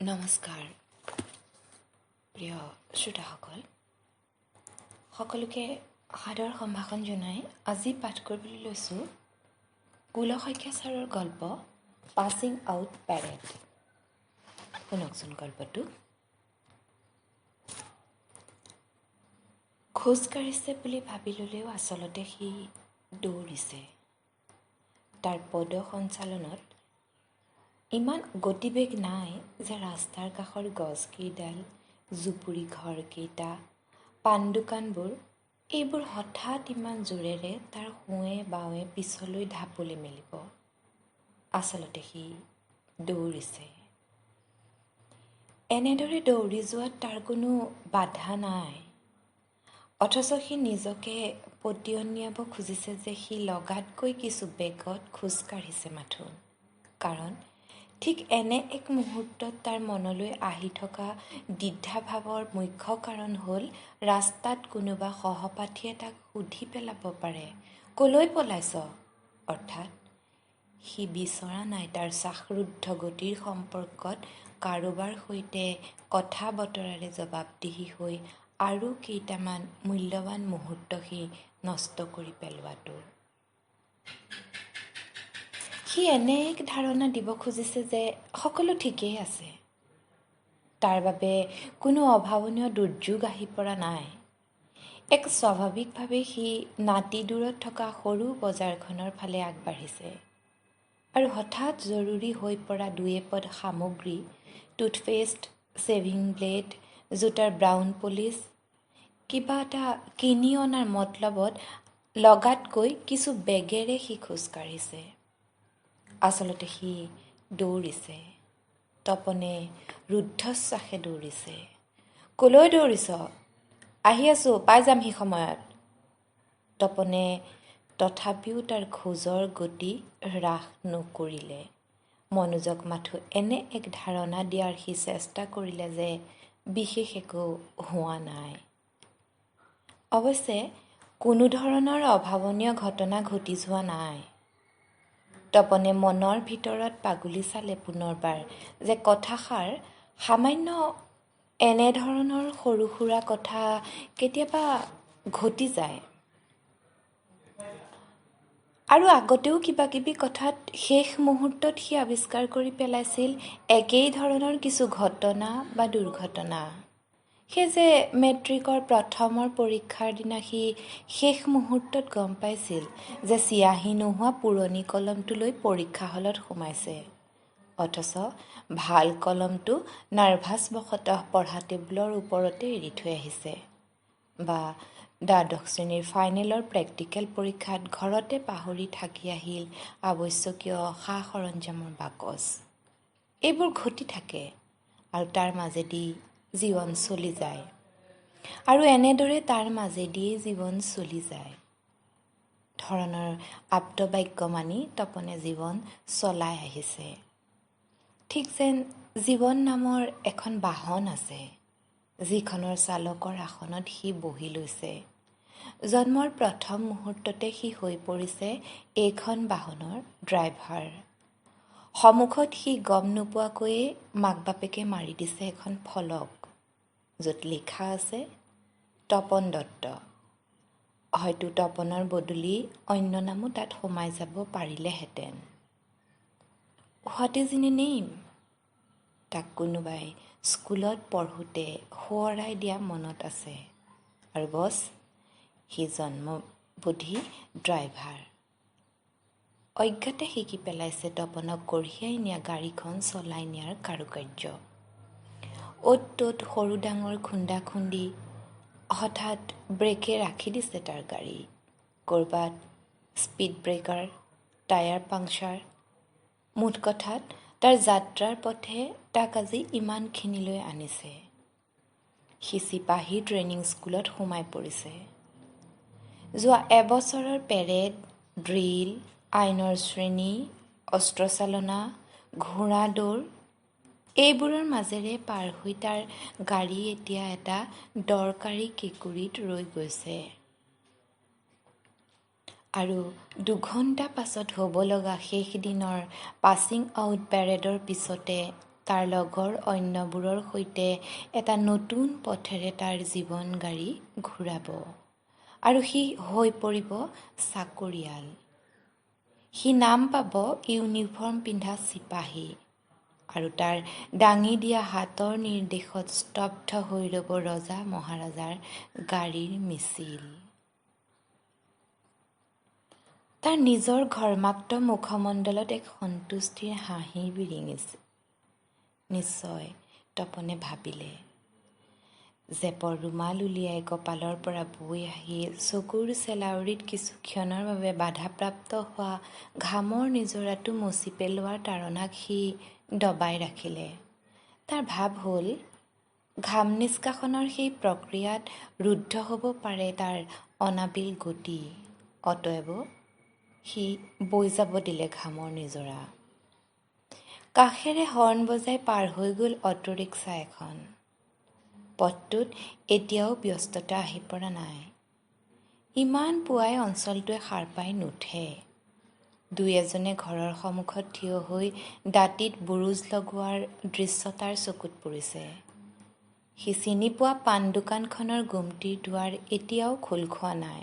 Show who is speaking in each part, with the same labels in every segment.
Speaker 1: নমস্কাৰ প্ৰিয় শ্ৰোতাসকল, সকলোকে সাদৰ সম্ভাষণ জনাই আজি পাঠ কৰিবলৈ লৈছোঁ কুল শইকীয়া ছাৰৰ গল্প পাছিং আউট পেৰেড। শুনকচোন গল্পটো। খোজ কাঢ়িছে বুলি ভাবি ল'লেও আচলতে সি দৌৰিছে। তাৰ পদ সঞ্চালনত ইমান গতিবেগ নাই যে ৰাস্তাৰ কাষৰ গছকেইডাল, জুপুৰি ঘৰকেইটা, পাণ দোকানবোৰ এইবোৰ হঠাৎ ইমান জোৰেৰে তাৰ সোঁৱে বাৱে পিছলৈ ঢাপলি মেলিব। আচলতে সি দৌৰিছে। এনেদৰে দৌৰি যোৱাত তাৰ কোনো বাধা নাই, অথচ সি নিজকে পতিয়ন নিয়াব খুজিছে যে সি লগাতকৈ কিছু বেগত খোজ কাঢ়িছে মাথোন। কাৰণ ঠিক এনে এক মুহূৰ্তত তাৰ মনলৈ আহি থকা দ্বিধাভাৱৰ মুখ্য কাৰণ হ'ল ৰাস্তাত কোনোবা সহপাঠীয়ে তাক সুধি পেলাব পাৰে, কলৈ পলাইছ? অৰ্থাৎ সি বিচৰা নাই তাৰ শ্বাসৰুদ্ধ গতিৰ সম্পৰ্কত কাৰোবাৰ সৈতে কথা বতৰাৰে জবাবদিহি হৈ আৰু কেইটামান মূল্যৱান মুহূৰ্ত সি নষ্ট কৰি পেলোৱাটো। সি এনে এক ধাৰণা দিব খুজিছে যে সকলো ঠিকেই আছে, তাৰ বাবে কোনো অভাৱনীয় দুৰ্যোগ আহি পৰা নাই। এক স্বাভাৱিকভাৱে সি নাতি দূৰত থকা সৰু বজাৰখনৰ ফালে আগবাঢ়িছে আৰু হঠাৎ জৰুৰী হৈ পৰা দুই এপদ সামগ্ৰী, টুথপেষ্ট, শ্বেভিং ব্লেড, জোতাৰ ব্ৰাউন পলিচ, কিবা এটা কিনি অনাৰ মতলবত লগাতকৈ কিছু বেগেৰে সি খোজ কাঢ়িছে। আচলতে সি দৌৰিছে। তপনে ৰুদ্ধশ্বাসে দৌৰিছে। কলৈ দৌৰিছ? আহি আছোঁ, পাই যাম সি সময়ত। তপনে তথাপিও তাৰ খোজৰ গতি হ্ৰাস নকৰিলে। মনোযোগ মাথো এনে এক ধাৰণা দিয়াৰ সি চেষ্টা কৰিলে যে বিশেষ একো হোৱা নাই। অৱশ্যে কোনো ধৰণৰ অভাৱনীয় ঘটনা ঘটি যোৱা নাই। তপনে মনৰ ভিতৰত পাগুলি চালে পুনৰবাৰ যে কথাষাৰ সামান্য এনেধৰণৰ সৰু সুৰা কথা কেতিয়াবা ঘটি যায় আৰু আগতেও কিবা কিবি কথাত শেষ মুহূৰ্তত সি আৱিষ্কাৰ কৰি পেলাইছিল একেই ধৰণৰ কিছু ঘটনা বা দুৰ্ঘটনা। সেই যে মেট্ৰিকৰ প্ৰথমৰ পৰীক্ষাৰ দিনা সি শেষ মুহূৰ্তত গম পাইছিল যে চিয়াহী নোহোৱা পুৰণি কলমটো লৈ পৰীক্ষা হলত সোমাইছে, অথচ ভাল কলমটো নাৰ্ভাছবশতঃ পঢ়া টেবুলৰ ওপৰতে এৰি থৈ আহিছে, বা দ্বাদশ শ্ৰেণীৰ ফাইনেলৰ প্ৰেক্টিকেল পৰীক্ষাত ঘৰতে পাহৰি থাকি আহিল আৱশ্যকীয় সা সৰঞ্জামৰ বাকচ। এইবোৰ ঘটি থাকে আৰু তাৰ মাজেদি জীৱন চলি যায়, আৰু এনেদৰে তাৰ মাজেদিয়েই জীৱন চলি যায় ধৰণৰ আপ্তবাক্য মানি তপনে জীৱন চলাই আহিছে। ঠিক যেন জীৱন নামৰ এখন বাহন আছে, যিখনৰ চালকৰ আসনত সি বহি লৈছে। জন্মৰ প্ৰথম মুহূৰ্ততে সি হৈ পৰিছে এইখন বাহনৰ ড্ৰাইভাৰ। সন্মুখত সি গম নোপোৱাকৈয়ে মাক বাপেকে মাৰি দিছে এখন ফলক, য'ত লিখা আছে তপন দত্ত। হয়তো তপনৰ বদলি অন্য নামো তাত সোমাই যাব পাৰিলেহেঁতেন। What is in a name? তাক কোনোবাই স্কুলত পঢ়োঁতে সোঁৱৰাই দিয়া মনত আছে। আৰু বছ, সি জন্মবোধি ড্ৰাইভাৰ। অজ্ঞাতে শিকি পেলাইছে তপনক কঢ়িয়াই নিয়া গাড়ীখন চলাই নিয়াৰ কাৰুকাৰ্য। অ'ত ত'ত সৰু ডাঙৰ খুন্দা খুন্দি হঠাৎ ব্ৰেকে ৰাখি দিছে তাৰ গাড়ী। ক'ৰবাত স্পীড ব্ৰেকাৰ, টায়াৰ পাংচাৰ। মুঠ কথাত তাৰ যাত্ৰাৰ পথে তাক আজি ইমানখিনিলৈ আনিছে। সি চিপাহী ট্ৰেইনিং স্কুলত সোমাই পৰিছে। যোৱা এবছৰৰ পেৰেড, ড্ৰিল, আইনৰ শ্ৰেণী, অস্ত্ৰচালনা, ঘোঁৰা দৌৰ এইবোৰৰ মাজেৰে পাৰ হৈ তাৰ গাড়ী এতিয়া এটা দৰকাৰী কেঁকুৰিত ৰৈ গৈছে। আৰু 2 ঘণ্টা পাছত হ'ব লগা শেষ দিনৰ পাছিং আউট পেৰেডৰ পিছতে তাৰ লগৰ অন্যবোৰৰ সৈতে এটা নতুন পথেৰে তাৰ জীৱন গাড়ী ঘূৰাব আৰু সি হৈ পৰিব চাকৰিয়াল। সি নাম পাব ইউনিফৰ্ম পিন্ধা চিপাহী আৰু তাৰ দাঙি দিয়া হাতৰ নিৰ্দেশত স্তব্ধ হৈ ৰ'ব ৰজা মহাৰাজাৰ গাড়ীৰ মিছিল। তাৰ নিজৰ ঘৰ্মাক্ত মুখমণ্ডলত এক সন্তুষ্টিৰ হাঁহি বিৰিঙিছে। নিশ্চয়, তপনে ভাবিলে। জেপৰ ৰুমাল উলিয়াই কপালৰ পৰা বৈ আহি চকুৰ চেলাউৰিত কিছু ক্ষণৰ বাবে বাধাপ্ৰাপ্ত হোৱা ঘামৰ নিজৰাটো মচি পেলোৱাৰ তাৰণাক সি দবাই ৰাখিলে। তাৰ ভাৱ হ'ল, ঘাম নিষ্কাশনৰ সেই প্ৰক্ৰিয়াত ৰুদ্ধ হ'ব পাৰে তাৰ অনাবিল গতি। অতএব সি বৈ যাব দিলে ঘামৰ নিজৰা। কাষেৰে হৰ্ণ বজাই পাৰ হৈ গ'ল অটোৰিক্সা এখন। পথটোত এতিয়াও ব্যস্ততা আহি পৰা নাই। ইমান পুৱাই অঞ্চলটোৱে সাৰ পাই নুঠে। দুই এজনে ঘৰৰ সন্মুখত থিয় হৈ দাঁতিত বুৰুজ লগোৱাৰ দৃশ্য তাৰ চকুত পৰিছে। সি চিনি পোৱা পাণ দোকানখনৰ গুমটিৰ দুৱাৰ এতিয়াও খোল খোৱা নাই।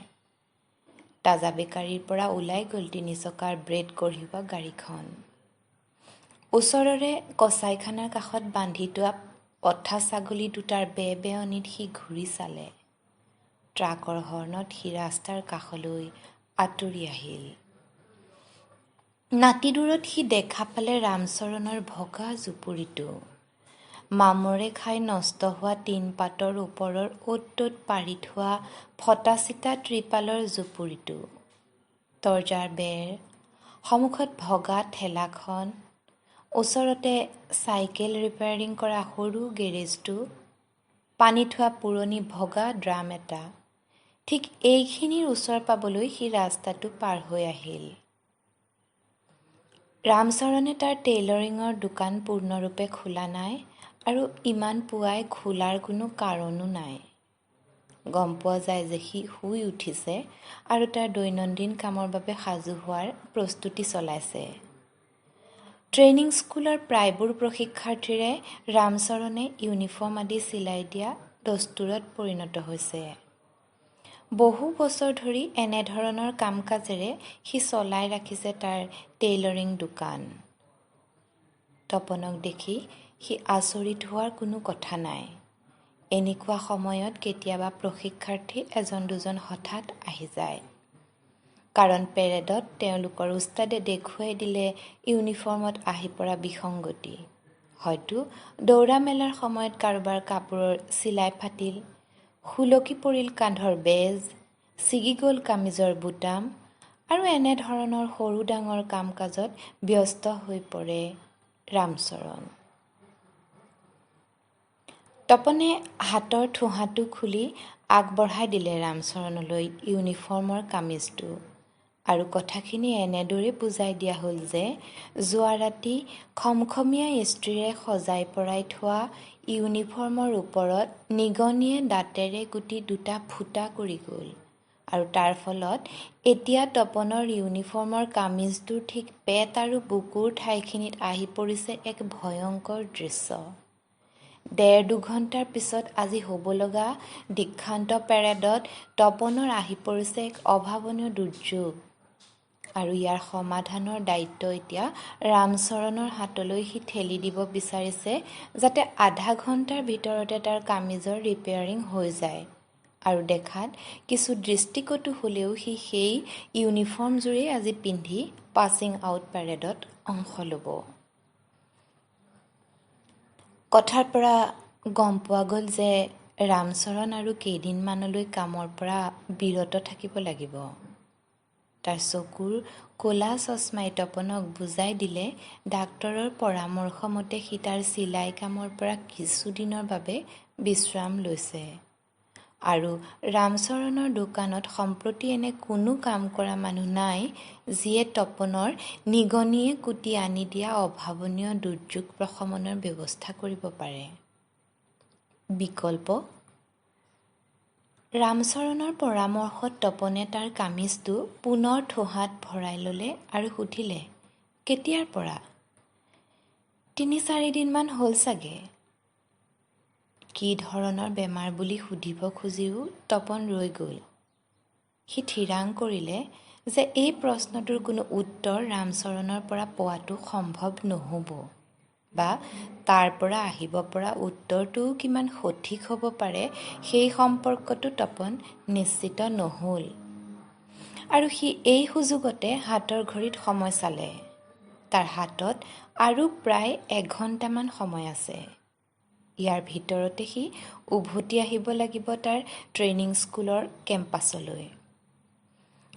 Speaker 1: তাজা বেকাৰীৰ পৰা ওলাই গ'ল তিনিচকাৰ ব্ৰেড কঢ়িওৱা গাড়ীখন। ওচৰৰে কচাইখানাৰ কাষত বান্ধি থোৱা পথা ছাগলী দুটাৰ বেবেয়নিত সি ঘূৰি চালে। ট্ৰাকৰ হৰ্ণত সি ৰাস্তাৰ কাষলৈ আঁতৰি আহিল। নাতিদূৰত সি দেখা পালে ৰামচৰণৰ ভগা জুপুৰিটো। মামৰে খাই নষ্ট হোৱা টিনপাতৰ ওপৰৰ অ'ত ত'ত পাৰি থোৱা ফটা চিটা ত্ৰিপালৰ জুপুৰিটো। দৰজাৰ বেৰ, সন্মুখত ভগা ঠেলাখন, ওচৰতে চাইকেল ৰিপেয়াৰিং কৰা সৰু গেৰেজটো, পানী থোৱা পুৰণি ভগা ড্ৰাম এটা। ঠিক এইখিনিৰ ওচৰ পাবলৈ সি ৰাস্তাটো পাৰ হৈ আহিল। ৰামচৰণে তাৰ টেইলৰিঙৰ দোকান পূৰ্ণৰূপে খোলা নাই আৰু ইমান পুৱাই খোলাৰ কোনো কাৰণো নাই। গম পোৱা যায় যে সি শুই উঠিছে আৰু তাৰ দৈনন্দিন কামৰ বাবে সাজু হোৱাৰ প্ৰস্তুতি চলাইছে। ট্ৰেইনিং স্কুলৰ প্ৰায়বোৰ প্ৰশিক্ষাৰ্থীৰে ৰামচৰণে ইউনিফৰ্ম আদি চিলাই দিয়া দস্তুৰত পৰিণত হৈছে। বহু বছৰ ধৰি এনেধৰণৰ কাম কাজেৰে সি চলাই ৰাখিছে তাৰ টেইলৰিং দোকান। তপনক দেখি সি আচৰিত হোৱাৰ কোনো কথা নাই। এনেকুৱা সময়ত কেতিয়াবা প্ৰশিক্ষাৰ্থী এজন দুজন হঠাৎ আহি যায়। কাৰণ পেৰেডত তেওঁলোকৰ উস্তাদে দেখুৱাই দিলে ইউনিফৰ্মত আহি পৰা বিসংগতি। হয়তো দৌৰা মেলাৰ সময়ত কাৰোবাৰ কাপোৰৰ চিলাই ফাটিল, সুলকি পৰিল কান্ধৰ বেজ, ছিগি গ'ল কামিজৰ বুটাম আৰু এনেধৰণৰ সৰু ডাঙৰ কাম কাজত ব্যস্ত হৈ পৰে ৰামচৰণ। তপনে হাতৰ ঠোহাটো খুলি আগবঢ়াই দিলে ৰামচৰণলৈ ইউনিফৰ্মৰ কামিজটো আৰু কথাখিনি এনেদৰে বুজাই দিয়া হ'ল যে যোৱা ৰাতি খমখমীয়া ইস্ত্ৰিৰে সজাই পৰাই থোৱা ইউনিফৰ্মৰ ওপৰত নিগনিয়ে দাঁতেৰে কুটি দুটা ফুটা কৰি গ'ল আৰু তাৰ ফলত এতিয়া তপনৰ ইউনিফৰ্মৰ কামিজটোৰ ঠিক পেট আৰু বুকুৰ ঠাইখিনিত আহি পৰিছে এক ভয়ংকৰ দৃশ্য। ১.৫-২ ঘণ্টাৰ পিছত আজি হ'ব লগা দীক্ষান্ত পেৰেডত তপনৰ আহি পৰিছে এক অভাৱনীয় দুৰ্যোগ আৰু ইয়াৰ সমাধানৰ দায়িত্ব এতিয়া ৰামচৰণৰ হাতলৈ সি ঠেলি দিব বিচাৰিছে যাতে আধা ঘণ্টাৰ ভিতৰতে তাৰ কামিজৰ ৰিপেয়াৰিং হৈ যায় আৰু দেখাত কিছু দৃষ্টিকটু হ'লেও সি সেই ইউনিফৰ্মযোৰেই আজি পিন্ধি পাছিং আউট পেৰেডত অংশ ল'ব। কথাৰ পৰা গম পোৱা গ'ল যে ৰামচৰণ আৰু কেইদিনমানলৈ কামৰ পৰা বিৰত থাকিব লাগিব। তাৰ চকুৰ ক'লা চশমাই তপনক বুজাই দিলে ডাক্তৰৰ পৰামৰ্শ মতে সি তাৰ চিলাই কামৰ পৰা কিছুদিনৰ বাবে বিশ্ৰাম লৈছে আৰু ৰামচৰণৰ দোকানত সম্প্ৰতি এনে কোনো কাম কৰা মানুহ নাই যিয়ে তপনৰ নিগনিয়ে কুটি আনি দিয়া অভাৱনীয় দুৰ্যোগ প্ৰশমনৰ ব্যৱস্থা কৰিব পাৰে। বিকল্প? ৰামচৰণৰ পৰামৰ্শত তপনে তাৰ কামিজটো পুনৰ ঠোহাত ভৰাই ল'লে আৰু সুধিলে, কেতিয়াৰ পৰা? 3-4 দিনমান হ'ল চাগে। কি ধৰণৰ বেমাৰ বুলি সুধিব খুজিও তপন ৰৈ গ'ল। সি থিৰাং কৰিলে যে এই প্ৰশ্নটোৰ কোনো উত্তৰ ৰামচৰণৰ পৰা পোৱাটো সম্ভৱ নহ'ব, বা তাৰ পৰা আহিব পৰা উত্তৰটোও কিমান সঠিক হ'ব পাৰে সেই সম্পৰ্কতো তপন নিশ্চিত নহ'ল। আৰু সি এই সুযোগতে হাতৰ ঘড়ীত সময় চালে। তাৰ হাতত আৰু প্ৰায় 1 ঘণ্টামান সময় আছে। ইয়াৰ ভিতৰতে সি উভতি আহিব লাগিব তাৰ ট্ৰেইনিং স্কুলৰ কেম্পাছলৈ।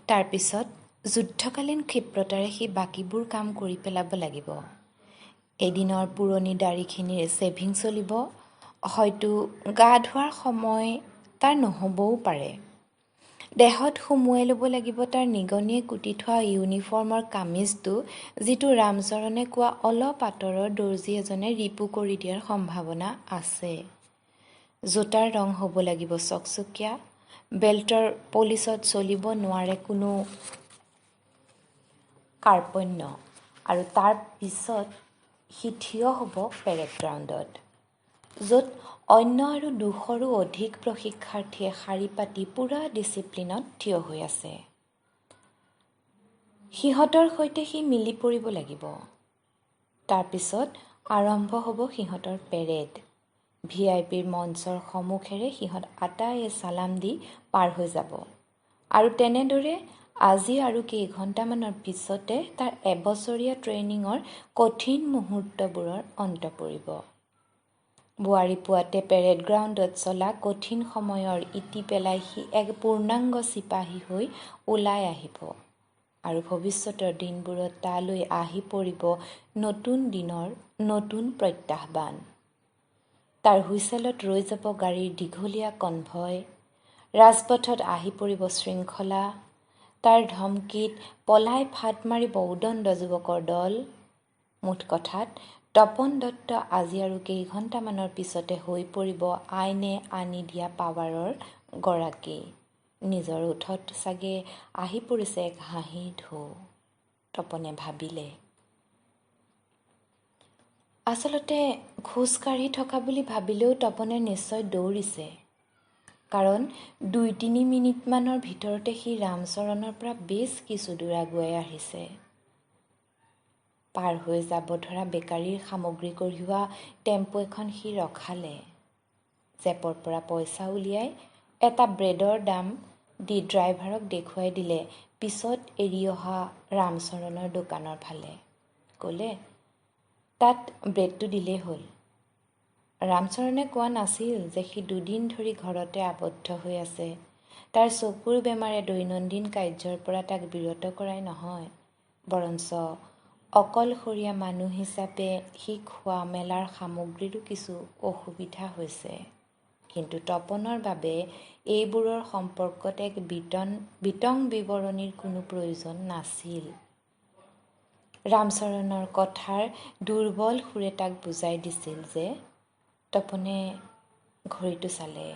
Speaker 1: তাৰপিছত যুদ্ধকালীন ক্ষিপ্ৰতাৰে সি বাকীবোৰ কাম কৰি পেলাব লাগিব। এদিনৰ পুৰণি দাড়িখিনিৰ ছেভিং চলিব, হয়তো গা ধোৱাৰ সময় তাৰ নহ'বও পাৰে। দেহত সুমুৱাই ল'ব লাগিব তাৰ নিগনিয়ে কুটি থোৱা ইউনিফৰ্মৰ কামিজটো, যিটো ৰামচৰণে কোৱা অলপ আঁতৰৰ দৰ্জী এজনে ৰিপু কৰি দিয়াৰ সম্ভাৱনা আছে। জোতাৰ ৰং হ'ব লাগিব চকচকীয়া, বেল্টৰ পলিচত চলিব নোৱাৰে কোনো কাৰ্পণ্য। আৰু তাৰ পিছত সি থিয় হ'ব পেৰেড গ্ৰাউণ্ডত, য'ত অন্য আৰু 200ৰো অধিক প্ৰশিক্ষাৰ্থীয়ে শাৰী পাতি পূৰা ডিচিপ্লিনত থিয় হৈ আছে। সিহঁতৰ সৈতে সি মিলি পৰিব লাগিব। তাৰপিছত আৰম্ভ হ'ব সিহঁতৰ পেৰেড। VIPৰ মঞ্চৰ সন্মুখেৰে সিহঁত আটাইয়ে চালাম দি পাৰ হৈ যাব। আৰু তেনেদৰে আজি আৰু কেইঘণ্টামানৰ পিছতে তাৰ এবছৰীয়া ট্ৰেইনিঙৰ কঠিন মুহূৰ্তবোৰৰ অন্ত পৰিব। বোৱাৰী পুৱাতে পেৰেড গ্ৰাউণ্ডত চলা কঠিন সময়ৰ ইতি পেলাই সি এক পূৰ্ণাংগ চিপাহী হৈ ওলাই আহিব। আৰু ভৱিষ্যতৰ দিনবোৰত তালৈ আহি পৰিব নতুন দিনৰ নতুন প্ৰত্যাহ্বান। তাৰ হুইছেলত ৰৈ যাব গাড়ীৰ দীঘলীয়া কনভয়, ৰাজপথত আহি পৰিব শৃংখলা, তাৰ ধমকিত পলাই ফাট মাৰিব উদণ্ড যুৱকৰ দল। মুঠ কথাত তপন দত্ত আজি আৰু কেইঘণ্টামানৰ পিছতে হৈ পৰিব আইনে আনি দিয়া পাৱাৰৰ গৰাকী। নিজৰ ওঠত চাগে আহি পৰিছে এক হাঁহিৰ ঢৌ, তপনে ভাবিলে। আচলতে খোজকাঢ়ি থকা বুলি ভাবিলেও তপনে নিশ্চয় দৌৰিছে। কাৰণ 2-3 মিনিটমানৰ ভিতৰতে সি ৰামচৰণৰ পৰা বেছ কিছু দূৰ আগুৱাই আহিছে। পাৰ হৈ যাব ধৰা বেকাৰীৰ সামগ্ৰী কঢ়িওৱা টেম্পো এখন সি ৰখালে। জেপৰ পৰা পইচা উলিয়াই এটা ব্ৰেডৰ দাম দি ড্ৰাইভাৰক দেখুৱাই দিলে পিছত এৰি অহা ৰামচৰণৰ দোকানৰ ফালে। ক'লে, তাত ব্ৰেডটো দিলেই হ'ল। ৰামচৰণে কোৱা নাছিল যে সি 2 দিন ধৰি ঘৰতে আবদ্ধ হৈ আছে। তাৰ চকুৰ বেমাৰে দৈনন্দিন কাৰ্যৰ পৰা তাক বিৰত কৰাই নহয়, বৰঞ্চ অকলশৰীয়া মানুহ হিচাপে সি খোৱা মেলাৰ সামগ্ৰীৰো কিছু অসুবিধা হৈছে। কিন্তু তপনৰ বাবে এইবোৰৰ সম্পৰ্কত এক বিতং বিৱৰণীৰ কোনো প্ৰয়োজন নাছিল। ৰামচৰণৰ কথাৰ দুৰ্বল সুৰে তাক বুজাই দিছিল যে তপনে ঘড়ীটো চালে।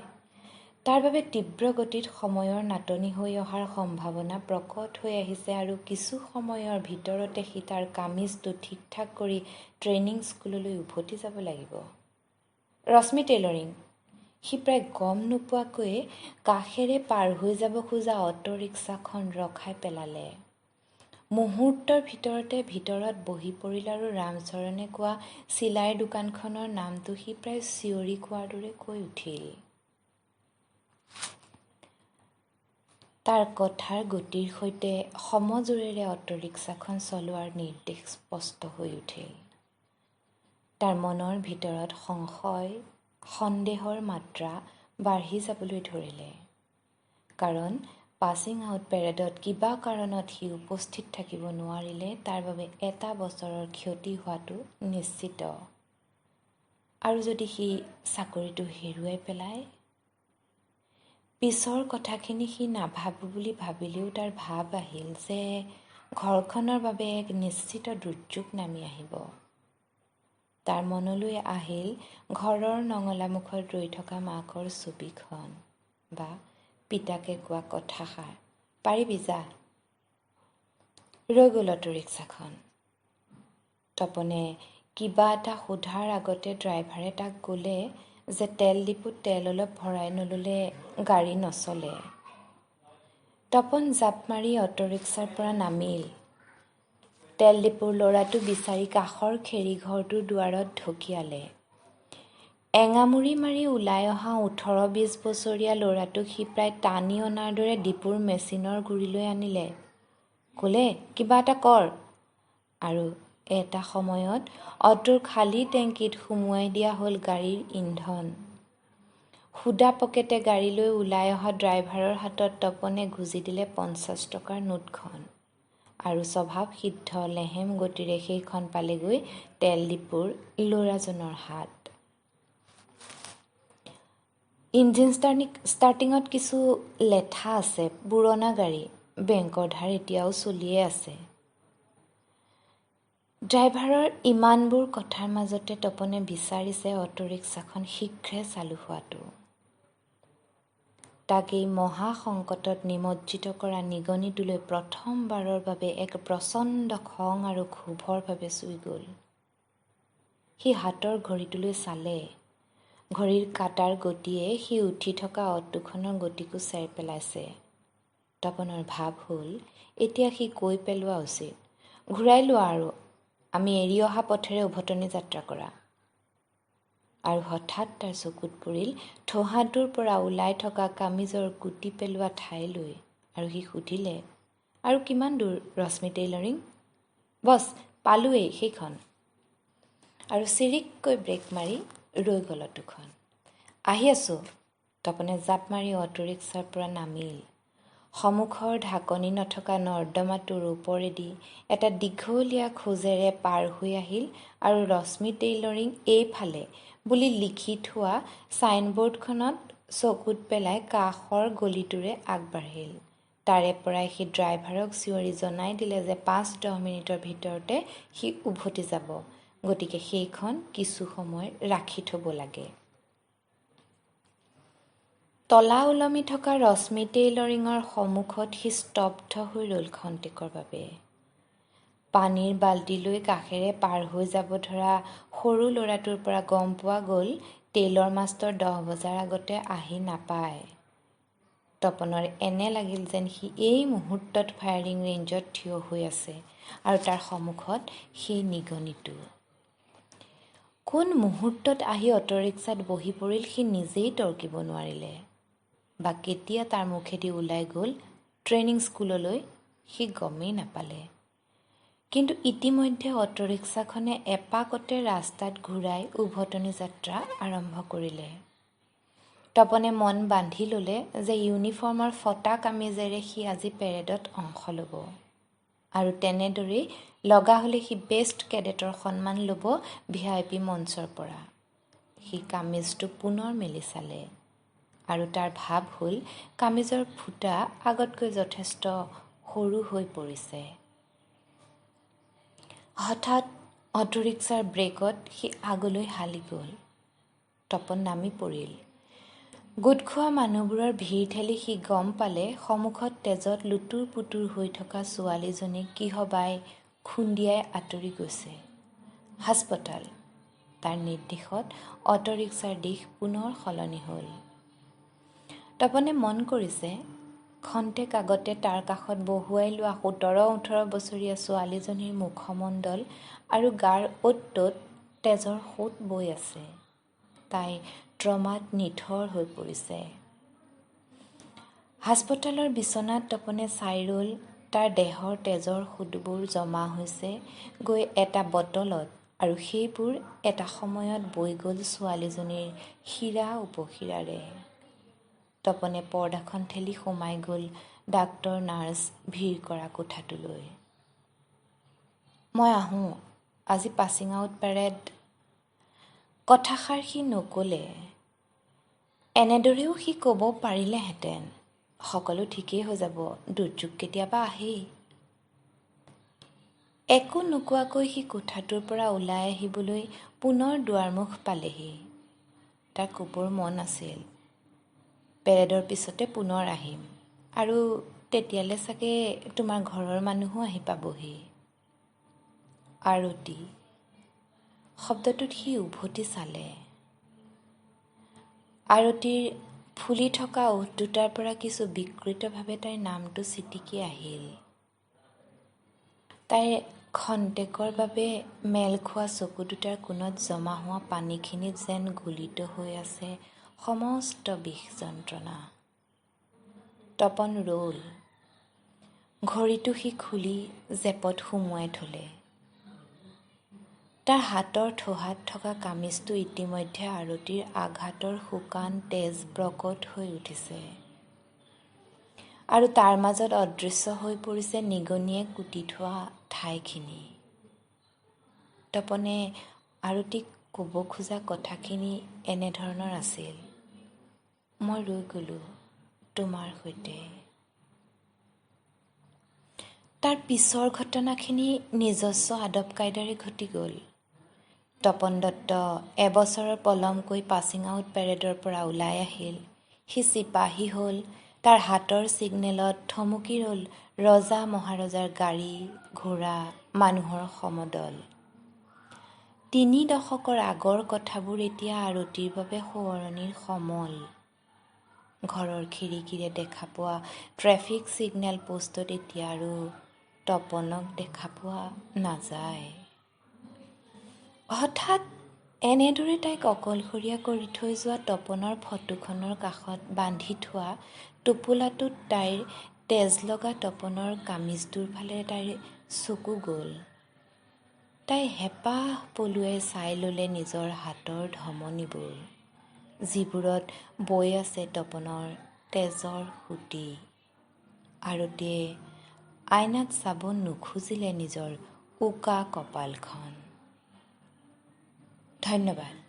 Speaker 1: তাৰ বাবে তীব্ৰ গতিত সময়ৰ নাটনি হৈ অহাৰ সম্ভাৱনা প্ৰকট হৈ আহিছে আৰু কিছু সময়ৰ ভিতৰতে সি তাৰ কামিজটো ঠিক ঠাক কৰি ট্ৰেইনিং স্কুললৈ উভতি যাব লাগিব। ৰশ্মি টেইলৰিং। সি প্ৰায় গম নোপোৱাকৈয়ে কাষেৰে পাৰ হৈ যাব খোজা অটো ৰিক্সাখন ৰখাই পেলালে। মুহূৰ্তৰ ভিতৰতে ভিতৰত বহি পৰিল আৰু ৰামচৰণে কোৱা চিলাইৰ দোকানখনৰ নামটো সি প্ৰায় চিঞৰি কোৱাৰ দৰে কৈ উঠিল। তাৰ কথাৰ গতিৰ সৈতে সমজোৰেৰে অটো ৰিক্সাখন চলোৱাৰ নিৰ্দেশ স্পষ্ট হৈ উঠিল। তাৰ মনৰ ভিতৰত সংশয়, সন্দেহৰ মাত্ৰা বাঢ়ি যাবলৈ ধৰিলে। কাৰণ পাছিং আউট পেৰেডত কিবা কাৰণত সি উপস্থিত থাকিব নোৱাৰিলে তাৰ বাবে 1 বছৰৰ ক্ষতি হোৱাটো নিশ্চিত। আৰু যদি সি চাকৰিটো হেৰুৱাই পেলায়? পিছৰ কথাখিনি সি নাভাবোঁ বুলি ভাবিলেও তাৰ ভাৱ আহিল যে ঘৰখনৰ বাবে এক নিশ্চিত দুৰ্যোগ নামি আহিব। তাৰ মনলৈ আহিল ঘৰৰ নঙলা মুখত ৰৈ থকা মাকৰ ছবিখন, বা পিতাকে কোৱা কথাষাৰ, পাৰিবি যা। ৰৈ গ'ল অটো ৰিক্সাখন। তপনে কিবা এটা সোধাৰ আগতে ড্ৰাইভাৰে তাক ক'লে যে তেল ডিপুত তেল অলপ ভৰাই নল'লে গাড়ী নচলে। তপন জাপ মাৰি অটোৰিক্সাৰ পৰা নামিল। তেল ডিপুৰ ল'ৰাটো বিচাৰি কাষৰ খেৰীঘৰটোৰ দুৱাৰত ঢকিয়ালে। এঙামুৰি মাৰি ওলাই অহা ১৮-২০ বছৰীয়া ল'ৰাটোক সি প্ৰায় টানি অনাৰ দৰে ডিপুৰ মেচিনৰ গুৰিলৈ আনিলে। ক'লে, কিবা এটা কৰ। আৰু এটা সময়ত অটোৰ খালী টেংকিত সুমুৱাই দিয়া হ'ল গাড়ীৰ ইন্ধন। সুদা পকেটে গাড়ীলৈ ওলাই অহা ড্ৰাইভাৰৰ হাতত তপনে গুজি দিলে ৫০ টকাৰ নোটখন। আৰু স্বভাৱ সিদ্ধ লেহেম গতিৰে সেইখন পালেগৈ তেল ডিপুৰ ল'ৰাজনৰ হাত। ইঞ্জিন ষ্টাৰ্টিঙত কিছু লেঠা আছে, পুৰণা গাড়ী, বেংকৰ ধাৰ এতিয়াও চলিয়ে আছে। ড্ৰাইভাৰৰ ইমানবোৰ কথাৰ মাজতে তপনে বিচাৰিছে অটোৰিক্সাখন শীঘ্ৰে চালু হোৱাটো। তাক এই মহা সংকটত নিমজ্জিত কৰা নিগনিটোলৈ প্ৰথমবাৰৰ বাবে এক প্ৰচণ্ড খং আৰু ক্ষোভৰ ভাৱে চুই গ'ল। সি হাতৰ ঘড়ীটোলৈ চালে। ঘড়ীৰ কাঁটাৰ গতিয়ে সি উঠি থকা অটোখনৰ গতিকো চেৰ পেলাইছে। তপনৰ ভাৱ হ'ল, এতিয়া সি কৈ পেলোৱা উচিত, ঘূৰাই লোৱা আৰু আমি এৰি অহা পথেৰে উভতনি যাত্ৰা কৰা। আৰু হঠাৎ তাৰ চকুত পৰিল ঠৌহাটোৰ পৰা ওলাই থকা কামিজৰ গুটি পেলোৱা ঠাইলৈ। আৰু সি সুধিলে, আৰু কিমান দূৰ ৰশ্মি টেইলৰিং? বছ, পালোৱেই সেইখন। আৰু চিৰিককৈ ব্ৰেক মাৰি ৰৈ গ'ল অটোখন। আহি আছোঁ। তপনে জাপ মাৰি অটোৰিক্সাৰ পৰা নামিল। সন্মুখৰ ঢাকনি নথকা নৰ্দমাটোৰ ওপৰেদি এটা দীঘলীয়া খোজেৰে পাৰ হৈ আহিল আৰু ৰশ্মি টেইলৰিং এইফালে বুলি লিখি থোৱা ছাইনবোৰ্ডখনত চকুত পেলাই কাষৰ গলিটোৰে আগবাঢ়িল। তাৰে পৰাই সি ড্ৰাইভাৰক চিঞৰি জনাই দিলে যে ৫-১০ মিনিটৰ ভিতৰতে সি উভতি যাব, গতিকে সেইখন কিছু সময় ৰাখি থ'ব লাগে। তলা ওলমি থকা ৰশ্মি টেইলৰিঙৰ সন্মুখত সি স্তব্ধ হৈ ৰ'ল ক্ষন্তেকৰ বাবে। পানীৰ বাল্টি লৈ কাষেৰে পাৰ হৈ যাব ধৰা সৰু ল'ৰাটোৰ পৰা গম পোৱা গ'ল টেইলৰ মাষ্টৰ ১০ বজাৰ আগতে আহি নাপায়। তপনৰ এনে লাগিল যেন সি এই মুহূৰ্তত ফায়াৰিং ৰেঞ্জত থিয় হৈ আছে আৰু তাৰ সন্মুখত সেই নিগনিটো। কোন মুহূৰ্তত আহি অটোৰিক্সাত বহি পৰিল সি নিজেই তৰ্কিব নোৱাৰিলে। বা কেতিয়া তাৰ মুখেদি ওলাই গ'ল ট্ৰেইনিং স্কুললৈ সি গমেই নাপালে। কিন্তু ইতিমধ্যে অটোৰিক্সাখনে এপাকতে ৰাস্তাত ঘূৰাই উভতনি যাত্ৰা আৰম্ভ কৰিলে। তপনে মন বান্ধি ল'লে যে ইউনিফৰ্মৰ ফটা কামিজেৰে সি আজি পেৰেডত অংশ ল'ব। আৰু তেনেদৰেই লগা হ'লে সি বেষ্ট কেডেটৰ সন্মান ল'ব VIP মঞ্চৰ পৰা। সি কামিজটো পুনৰ মেলি চালে আৰু তাৰ ভাৱ হ'ল কামিজৰ ফুটা আগতকৈ যথেষ্ট সৰু হৈ পৰিছে। হঠাৎ অটোৰিক্সাৰ ব্ৰেকত সি আগলৈ হালি গ'ল। তপন নামি পৰিল। গোট খোৱা মানুহবোৰৰ ভিৰ ঠেলি সি গম পালে সন্মুখত তেজত লুতুৰ পুতুৰ হৈ থকা ছোৱালীজনী কিহবাই খুন্দিয়াই আঁতৰি গৈছে। হাস্পতাল। তাৰ নিৰ্দেশত অটোৰিক্সাৰ দিশ পুনৰ সলনি হ'ল। তপনে মন কৰিছে খন্তেক আগতে তাৰ কাষত বহুৱাই লোৱা ১৭-১৮ বছৰীয়া ছোৱালীজনীৰ মুখমণ্ডল আৰু গাৰ অ'ত-ত'ত তেজৰ সোঁত বৈ আছে। তাই ট্ৰমাত নিথৰ হৈ পৰিছে। হাস্পতালৰ বিচনাত তপনে চাই ৰ'ল তাৰ দেহৰ তেজৰ সোঁতবোৰ জমা হৈছে গৈ এটা বটলত আৰু সেইবোৰ এটা সময়ত বৈ গ'ল ছোৱালীজনীৰ শিৰা উপশিৰাৰে। তপনে পৰ্দাখন ঠেলি সোমাই গ'ল ডাক্তৰ নাৰ্ছ ভিৰ কৰা কোঠাটোলৈ। মই আহোঁ, আজি পাছিং আউট পেৰেড। কথাষাৰ সি নক'লে। এনেদৰেও সি ক'ব পাৰিলেহেঁতেন, সকলো ঠিকেই হৈ যাব, দুৰ্যোগ কেতিয়াবা আহেই। একো নোকোৱাকৈ সি কোঠাটোৰ পৰা ওলাই আহিবলৈ পুনৰ দুৱাৰমুখ পালেহি। তাৰ ক'বৰ মন আছিল, পেৰেডৰ পিছতে পুনৰ আহিম আৰু তেতিয়ালৈ চাগে তোমাৰ ঘৰৰ মানুহো আহি পাবহি। আৰতি শব্দটোত সি উভতি চালে। আৰতিৰ ফুলি থকা ওঠ দুটাৰ পৰা কিছু বিকৃতভাৱে তাইৰ নামটো ছিটিকি আহিল। তাইৰ খন্তেকৰ বাবে মেল খোৱা চকু দুটাৰ কোণত জমা হোৱা পানীখিনিত যেন গলিত হৈ আছে সমস্ত বিষ যন্ত্ৰণা। তপন ৰল। ঘড়ীটো সি খুলি জেপত সুমুৱাই থলে। তাৰ হাতৰ থোহাত থকা কামিজটো ইতিমধ্যে আৰতিৰ আঘাতৰ শুকান তেজ প্ৰকট হৈ উঠিছে আৰু তাৰ মাজত অদৃশ্য হৈ পৰিছে নিগনিয়ে কুটি থোৱা ঠাইখিনি। তপনে আৰতিক ক'ব খোজা কথাখিনি এনেধৰণৰ আছিল, মই ৰৈ গ'লো তোমাৰ সৈতে। তাৰ পিছৰ ঘটনাখিনি নিজস্ব আদব কাইদাৰে ঘটি গ'ল। তপন দত্ত এবছৰৰ পলমকৈ পাছিং আউট পেৰেডৰ পৰা ওলাই আহিল। সি চিপাহী হ'ল। তাৰ হাতৰ ছিগনেলত থমকি ৰ'ল ৰজা মহাৰজাৰ গাড়ী, ঘোঁৰা, মানুহৰ সমদল। ৩ দশকৰ আগৰ কথাবোৰ এতিয়া আৰতিৰ বাবে সোঁৱৰণিৰ সমল। ঘৰৰ খিৰিকীৰে দেখা পোৱা ট্ৰেফিক ছিগনেল পোষ্টত এতিয়া আৰু তপনক দেখা পোৱা নাযায়। হঠাৎ এনেদৰে তাইক অকলশৰীয়া কৰি থৈ যোৱা তপনৰ ফটোখনৰ কাষত বান্ধি থোৱা টোপোলাটোত তাইৰ তেজ লগা তপনৰ কামিজটোৰ ফালে তাইৰ চকু গ'ল। তাই হেঁপাহ পলুৱাই চাই ল'লে নিজৰ হাতৰ ধমনীবোৰ, যিবোৰত বৈ আছে তপনৰ তেজৰ সুঁতি। আৰতিয়ে আইনাত চাব নোখুজিলে নিজৰ উকা কপালখন। ধন্যবাদ।